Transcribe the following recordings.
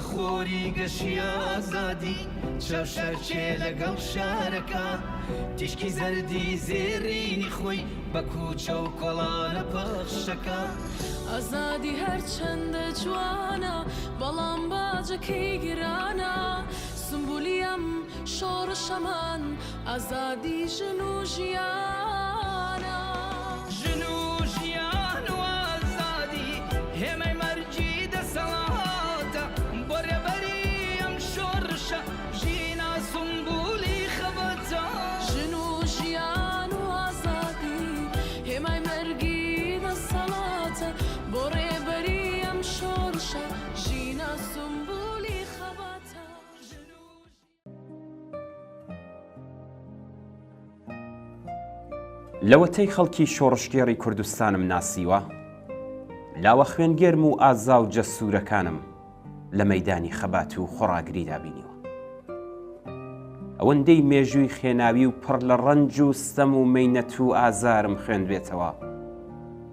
ئەخۆری گەشی ئازادی چەوشەرچێ لەگەڵ شارەکە تیشکی زەردی زێڕینی خۆی بە کوچە و کۆڵانە پەخشەکە ئازادی هەرچەندە جوانە بەڵام باجەکەی گرانە سمبولیەم شۆڕشەمان ئازادی ژن و ژیانە ژن و ژیان و ئازادی هێمەی مەرجی دەسەڵاتە بۆ ڕێبەری ئەم شۆڕشە ژینا سمبولی خەبەتە ژن و ژیان و ئازادی هێمای مەرگی دەسەڵاتە بۆ ڕێبەری ئەم شۆڕشە ژینا سمبولی خەبەتە لەوەتەی خەڵکی شۆڕشگێڕی کوردستانم ناسیوە لاوە خوێنگێرم و ئازا و جەسوورەکانم لە مەیدانی خەبات و خۆڕاگریدا بینیوە ئەوەندەی مێژووی خێناوی و پڕ لە ڕەنج و ستەم و مەینەت و ئازارم خوێندبێتەوە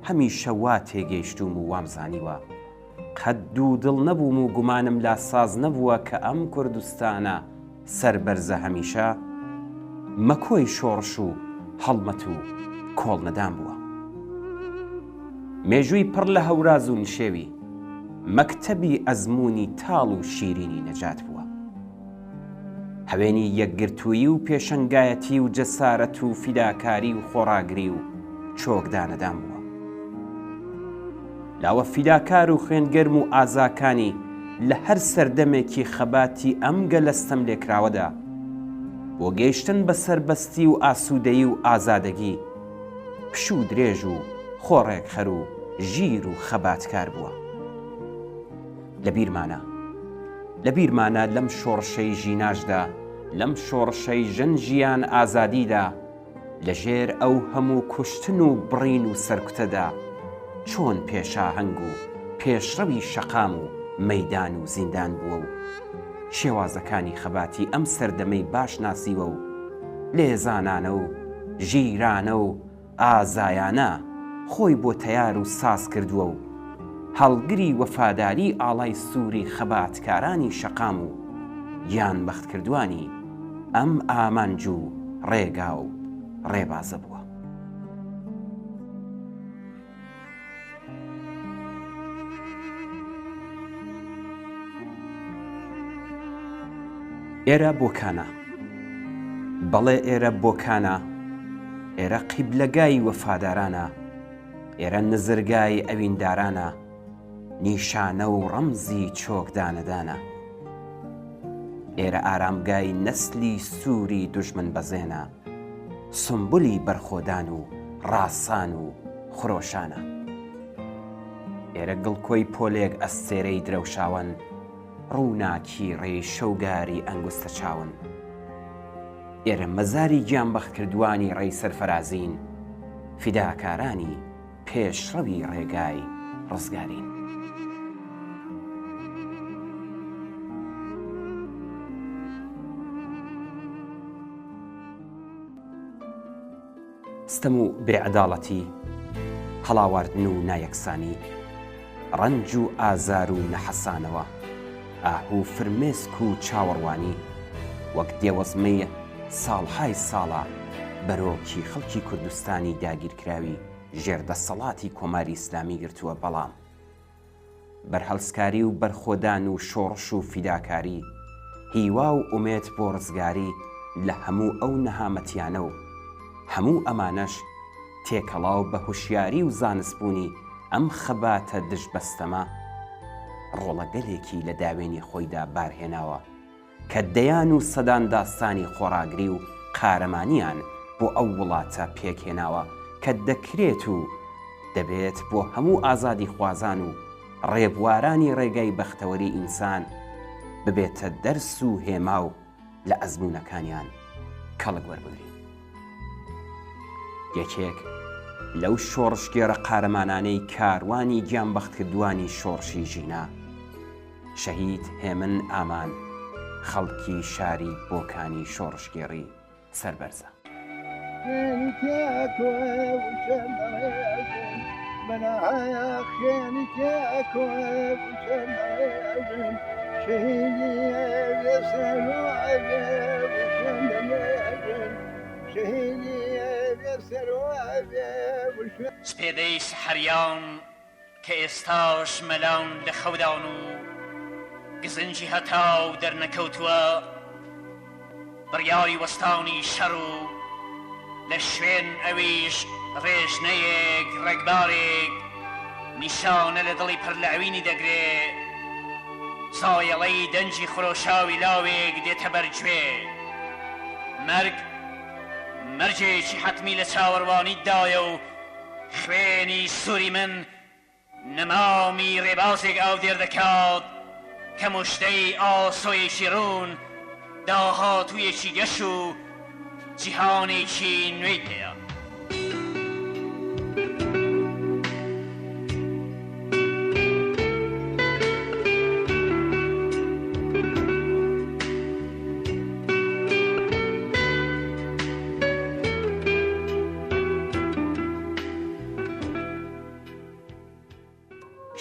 هەمیشە وا تێگەیشتوم و وامزانیوە قەد و دڵ نەبووم و گومانم لا ساز نەبووە کە ئەم کوردستانە سەربەرزە هەمیشە مەکۆی شۆڕش و هەڵمەت و کۆڵ نەدان بووە مێژووی پڕ لە هەوراز و نشێوی مەکتەبی ئەزموونی تاڵ و شیرینی نەجات بووە هەوێنی یەکگرتووی و پێشەنگایەتی و جەسارەت و فیداکاری و خۆڕاگری و چۆکدانەدان بووە لاوە فیداکار و خوێنگەرم و ئازاکانی لە هەر سەردەمێکی خەباتی ئەم گەلەستەم لێکراوەدا بۆ گەیشتن بە سەربەستی و ئاسوودەیی و ئازادەگی پشوو درێژ و خۆڕێک خەر و ژیر و خەباتکار بووە لەبیرمانە لەم شۆڕشەی ژیناشدا لەم شۆڕشەی ژن ژیان ئازادیدا لەژێر ئەو هەموو کوشتن و بڕین و سەرکوتەدا چۆن پێشاهەنگ و پێشڕەوی شەقام و مەیدان و زیندان بووە و شێوازەکانی خەباتی ئەم سەردەمەی باش ناسیوە و لێزانانە و ژیرانە و ئازایانە خۆی بۆ تەیار و ساز کردووە و هەڵگری وەفاداری ئاڵای سووری خەباتکارانی شەقام و گیان بەختکردوانی ئەم ئامانج و ڕێگا و ڕێبازە بووە ئێرە بۆکانە بەڵێ ئێرە بۆکانە ئێرە قیبلەگای وەفادارانە ئێرە نزرگای ئەویندارانە نیشانە و ڕەمزی چۆکدانەدانە ئێرە ئارامگای نەسلی سووری دوژمن بەزێنە سمبولی بەرخۆدان و ڕاسان و خرۆشانە ئێرە گڵکۆی پۆلێک ئەستێرەی درەوشاون ڕووناکی ڕێی شەوگاری ئەنگوستە چاون ئێرە مەزاری گیانبەختکردوانی ڕێی سەرفەرازین فیداکارانی پێشڕەوی ڕێگای ڕزگارین ستەم و بێعەداڵەتی هەڵاواردن و نایەکسانی ڕەنج و ئازار و نەحەسانەوە ئاهوو فرمێسک و چاوەڕوانی وەک دێوەزمەی ساڵهای ساڵە بەرۆکی خەڵکی کوردستانی داگیرکراوی ژێردەسەڵاتی کۆماری ئیسلامی گرتووە بەڵام بەرهەڵسکاری و بەرخۆدان و شۆڕش و فیداکاری هیوا و ئومێد بۆ ڕزگاری لە هەموو ئەو نەهامەتیانە و هەموو ئەمانەش تێکەڵاو بە هوشیاری و زانستبوونی ئەم خەباتە دژبەستەمە ڕۆڵەگەلێکی لە داوێنی خۆیدا بارهێناوە کە دەیان و سەدان داستانی خۆڕاگری و قارەمانیان بۆ ئەو وڵاتە پێکهێناوە کە دەکرێت و دەبێت بۆ هەموو ئازادی خوازان و ڕێبوارانی ڕێگای بەختەوەری ئینسان ببێتە دەرس و هێما و لە ئەزموونەکانیان کەڵک وەربگرین یەکێک لەو شۆڕشگێڕە قارەمانانەی کاروانی گیانبەختکردوانی شۆڕشی ژینا شەهید هێمن ئامان خەڵکی شاری بۆکانی شۆڕشگێڕی سەربەرزە سپێدەی سحەریان کە ئێستاش مەلاون لە خەودان و گزنجی هەتاو دەرنەکەوتووە بڕیاری وەستانی شەڕ و لە شوێن ئەویش ڕێژنەیەک ڕێکبارێک نیشانە لە دڵی پڕ لە ئەوینی دەگرێ سایەڵەی دەنجی خرۆشاوی لاوێک دێتە بەرگوێ مەرجێکی حەتمی لە چاوەڕوانیدایە و خوێنی سووری من نەمامی ڕێبازێک ئاو دێردەکات کە موشتەی ئاسۆیەکی ڕوون داهاتوویەکی گەش و جیهانێکی نوێی پێیە.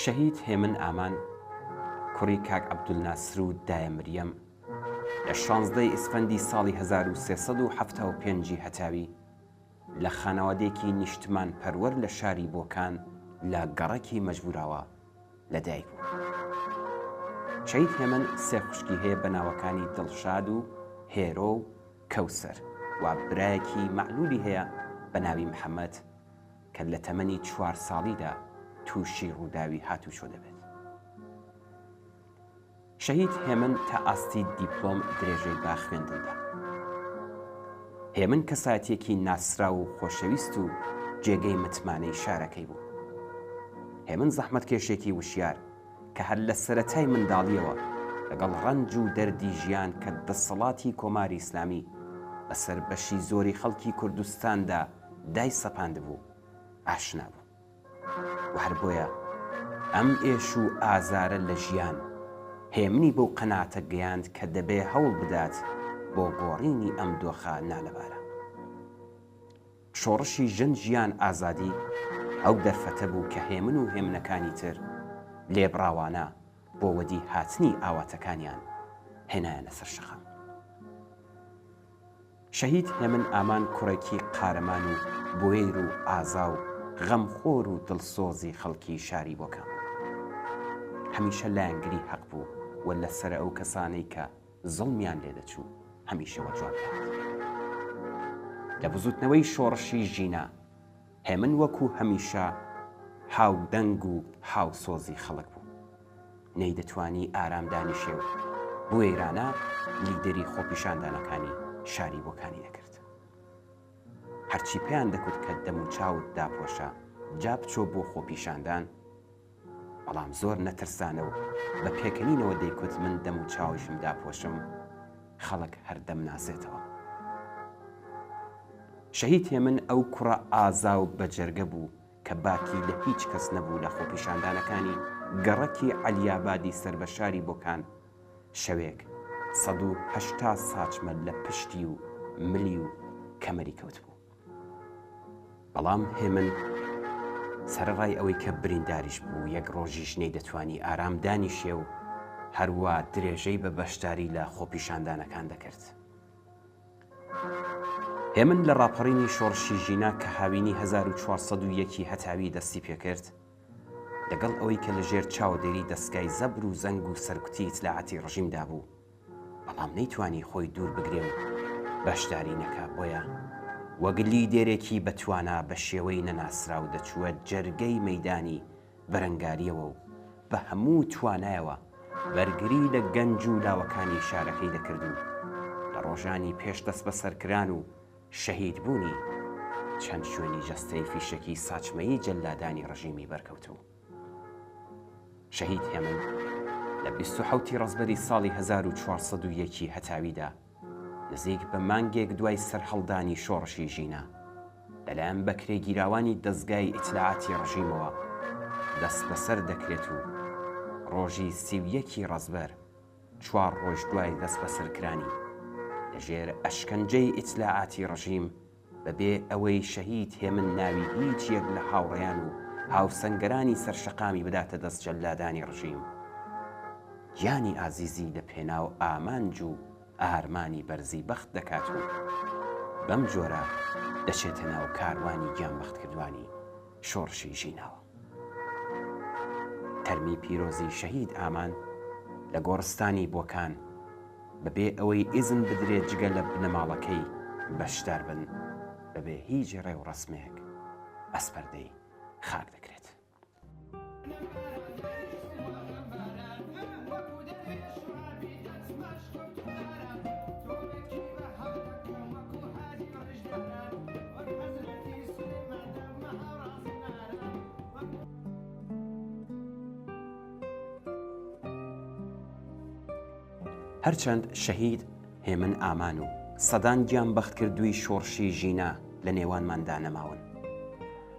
شەهید هێمن ئامان کوڕی کاک عەبدولناسر و دایە مریەم لە 16 ئیسفەندی ساڵی 1375 هەتاوی لە خانەوادێکی نیشتمان پەروەر لە شاری بۆکان لە گەڕەکی مەجبوراوە لەدایک بوو. شەهید هێمن سێ خوشکی هەیە بە ناوەکانی دڵشاد و هێرۆ و کەوسەر و برایەکی مەعلولی هەیە بە ناوی محەممەد کە لە تەمەنی 4 ساڵیدا تووشی ڕووداوی هاتووشۆ دەبێت. شەهید هێمن تا ئاستی دیپلۆم درێژەی با خوێندندا. هێمن کەسایەتێکی ناسرا و خۆشەویست و جێگەی متمانەی شارەکەی بوو. هێمن زەحمەتکێشێکی وشیار کە هەر لە سەرەتای منداڵیەوە لەگەڵ ڕەنج و دەردی ژیان کە دەسەڵاتی کۆماری ئیسلامی بەسەر بەشی زۆری خەڵکی کوردستاندا دای سەپاند بوو ئاشنا بوو. و هەر بۆیە ئەم ئێش و ئازارە لە ژیان هێمنی بەو قەناتە گەیاند کە دەبێ هەوڵ بدات بۆ گۆڕینی ئەم دۆخە نالەبارە. شۆڕشی ژن ژیان ئازادی ئەو دەرفەتە بوو کە هێمن و هێمنەکانی تر لێبڕاوانە بۆ وەدی هاتنی ئاواتەکانیان هێنایەنە سەر شەخەم. شەهید هێمن ئامان کوڕێکی قارەمان و بۆیر و ئازا و غەمخۆر و دڵسۆزی خەڵکی شاری بۆکان. هەمیشە لایەنگری حەق بوو و لەسەر ئەو کەسانەی کە زڵمیان لێدەچوو هەمیشەوە جواب دات. لە بزوتنەوەی شۆڕشی ژینە هێمن وەکو هەمیشە هاودەنگ و هاوسۆزی خەڵک بوو. نەی دەتوانی ئارامدانی شێو بۆ ئێرانە لیدەری خۆپیشاندانەکانی شاری بۆکانی دەکرد. هەرچی پێیان دەکوت کە دەم و چاوت داپۆشە جا بچۆ بۆ خۆپیشاندان، بەڵام زۆر نەترسانە و بە پێکەنینەوە دەیکوت من دەم و چاویشم داپۆشم خەڵک هەردەم ناسێتەوە. شەهید هێمن ئەو کوڕە ئازا و بەجەرگە بوو کە باکی لە هیچ کەس نەبوو لە خۆپیشاندانەکانی گەڕەکی عەلیابادی سەربەشاری بۆکان شەوێک 180 ساچمە لە پشتی و ملی و کەمەری کەوت بوو. بەڵام هێمن سەرڕای ئەوەی کە برینداریش بوو یەک ڕۆژیش نەی دەتوانی ئارامدانی شێ و هەروە درێژەی بە بەشداری لە خۆپیشاندانەکان دەکرد. هێمن لە ڕاپەڕینی شۆڕشی ژینا کە هاوینی 1401 هەتاوی دەستی پێکرد لەگەڵ ئەوەی کە لەژێر چاودێری دەستگای زەبر و زەنگ و سەرکوتی ئیتلاعاتی ڕژیمدا بوو، بەڵام نەیتوانی خۆی دوور بگرێ و بەشداری نەکا. بۆیە وەگلی دێرێکی بەتوانە بە شێوەی نەناسرا و دەچووە جەرگەی مەیدانی بەرەنگاریەوە و بە هەموو توانایەوە بەرگری لە گەنج و لاوەکانی شارەکەی دەکرد و لە ڕۆژانی پێش دەست بە سەرکران و شەهید بوونی چەند شوێنی جەستەی فیشەکی ساچمەیی جەلادانی ڕژیمی بەرکەوتوو. شەهید هێمن لە 27 ڕەزبەری ساڵی 1401 هەتاویدا نزیک بە مانگێک دوای سەرهەڵدانی شۆڕشی ژینە لەلایەن بەکرێگیراوانی دەستگای ئیتلاعاتی ڕژیمەوە دەست بەسەر دەکرێت و ڕۆژی 31 ڕەزبەر 4 ڕۆژ دوای دەست بەسەرکرانی لەژێر ئەشکەنجەی ئیتلاعاتی ڕژیم بەبێ ئەوەی شەهید هێمن ناوی هیچ یەک لە هاوڕێیان و هاوسەنگەرانی سەرشەقامی بداتە دەست جەلادانی ڕژیم گیانی ئازیزی لە پێناو ئامانج و ئارمانی بەرزی بەخت دەکات و بەم جۆرە دەچێتە ناو کاروانی گیانبەختکردوانی شۆڕشی ژینەوە. تەرمی پیرۆزی شەهید ئامان لە گۆڕستانی بۆکان بەبێ ئەوەی ئیزن بدرێت جگە لە بنەماڵەکەی بەشدار بن بەبێ هیچ ڕێو ڕەسمێک ئەسپەردەی خاک دەکرێت. هەرچەند شەهید هێمن ئامان و سەدان گیانبەخت کردووی شۆڕشی ژینە لە نێوانماندا نەماون،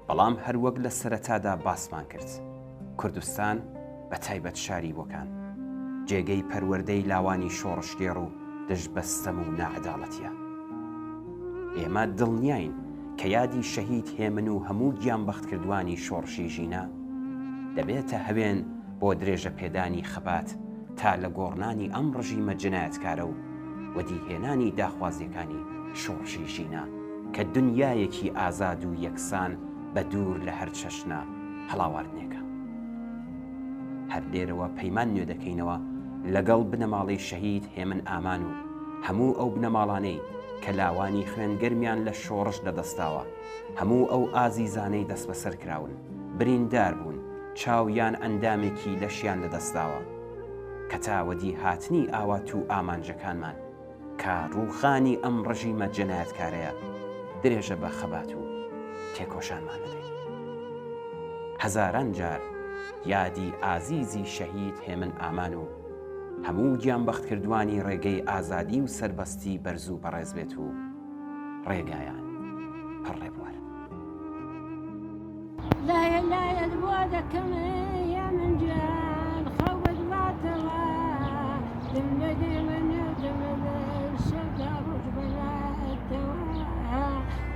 بەڵام هەروەک لە سەرەتادا باسمان کرد، کوردستان بە تایبەت شاری بۆکان جێگەی پەروەردەی لاوانی شۆڕشگێڕ و دژبەستەم و نائەداڵەتیە. ئێمە دڵنیاین کە یادی شەهید هێمن و هەموو گیانبەخت کردوانی شۆڕشی ژینە دەبێتە هەوێن بۆ درێژە پێدانی خەبات تا لە گۆڕنانی ئەم ڕژیمە جنایەتکارە و وەدیهێنانی داخوازیەکانی شۆڕشی ژینە کە دنیایەکی ئازاد و یەکسان بە دوور لە هەر چەشنە هەڵاواردنێکە. هەر لێرەوە پەیمان نوێ دەکەینەوە لەگەڵ بنەماڵەی شەهید هێمن ئامان و هەموو ئەو بنەماڵانەی کە لاوانی خوێنگەرمیان لە شۆڕش لەدەستاوە، هەموو ئەو ئازیزانەی دەست بەسەر کراون، بریندار بوون، چاویان ئەندامێکی لەشیان لەدەستاوە کە تاوەدی هاتنی ئاوات و ئامانجەکانمان کە ڕووخانی ئەم ڕژیمە جەنایەتکارەیە درێژە بە خەبات و تێکۆشانمان دەدەین. هەزاران جار یادی ئازیزی شەهید هێمن ئامان و هەموو گیانبەختکردوانی ڕێگەی ئازادی و سەربەستی بەرز و بەڕێز بێت و ڕێگایان پڕێبوار. لایە لایەت بۆ دەکەمێ یا من جان خەوت باتەوە دم لە دێمەنە دەمەدە شەدا ڕۆژ بەلاتەوە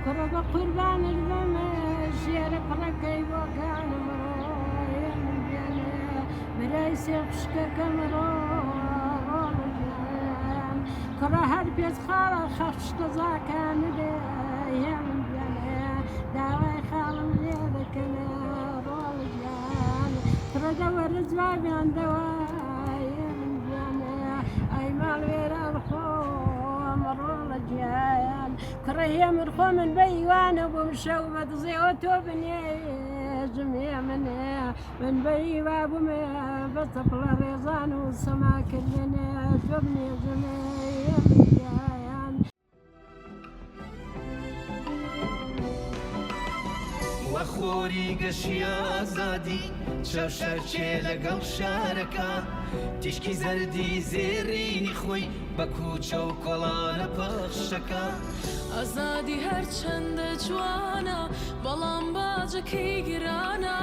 کوڕە بە قوربانت بەمە ژێرە پڕەکەی بۆکانمە یا من جانە برای سێ قشکەکەم ڕۆژیان کوڕە هەر پێچ خاڵە خەفشتە زاکانە یا من جانە داوای خاڵم لێ دەکەنە ڕۆژیان کوڕە دەوەرە جوابیاندەوە یا من جانە ئەی ماڵوێران خۆم ڕۆڵە گیان کوڕە هێمن خۆ من بە ئیوانە بۆم شەو بە دزێەوە تۆ بنێژم هێ منێ من بە ئیوا بوومێ بە چەپڵە ڕێزان و سەماکردنێ تۆ بنێژمێ یا من گیان وەخۆری گەشی ئازادی چاو شەرچێ لەگەڵ شارەکە تیشکی زەردی زێڕینی خۆی بە کوچە و کۆڵانە پەخشەکە ئازادی هەرچەندە جوانە بەڵام باجەکەی گرانە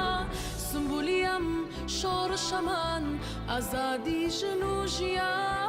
سمبولی ئەم شۆڕشەمان ئازادی ژن و ژیان